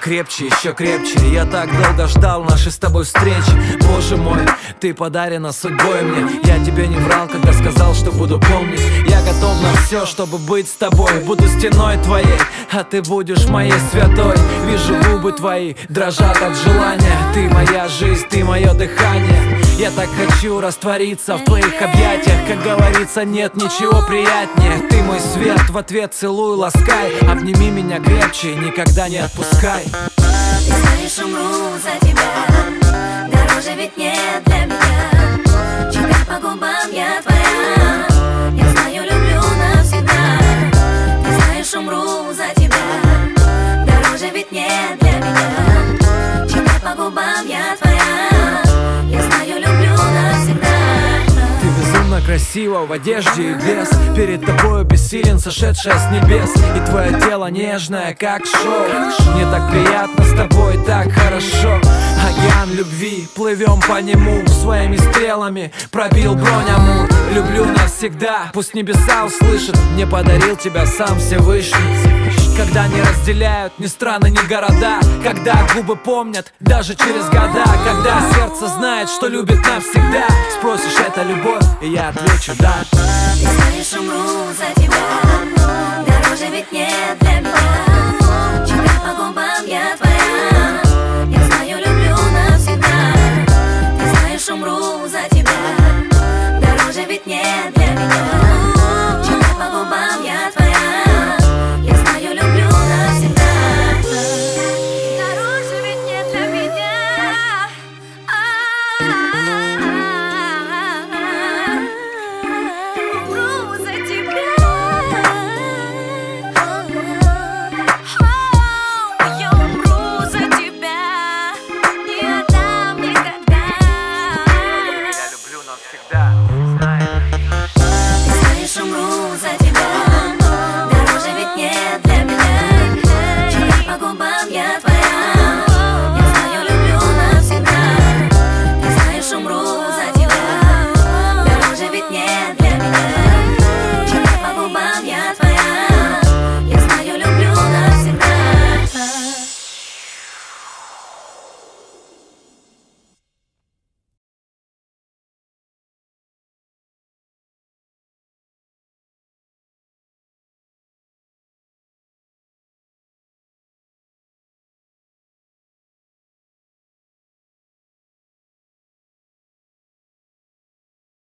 крепче, еще крепче. Я так долго ждал нашей с тобой встречи. Боже мой, ты подарена судьбой мне. Я тебе не врал, когда сказал, что буду помнить. Я готов на все, чтобы быть с тобой. Буду стеной твоей, а ты будешь моей святой. Вижу, губы твои дрожат от желания. Ты моя жизнь, ты мое дыхание. Я так хочу раствориться в твоих объятиях. Как говорится, нет ничего приятнее. Ты мой свет, в ответ целуй, ласкай. Обними меня крепче и никогда не отпускай. Ты знаешь, умру за тебя. Дороже ведь нет для меня. Читать по губам я твоя. Я знаю, люблю навсегда. Ты знаешь, умру за тебя. Дороже ведь нет для меня. Читать по губам я твоя. Я знаю, люблю навсегда. Ты безумно красива в одежде и без. Перед тобою бессилен, сошедшая с небес. И твое тело нежное, как шоу. Мне так приятно с тобой, так хорошо. Океан любви, плывем по нему. Своими стрелами пробил бронь Амур. Люблю навсегда, пусть небеса услышат. Мне подарил тебя сам Всевышний. Когда не разделяют ни страны, ни города. Когда губы помнят даже через года. Когда сердце знает, что любит навсегда. Спросишь, это любовь? И я отвечу, да. Ты знаешь, умру за тебя. Дороже ведь нет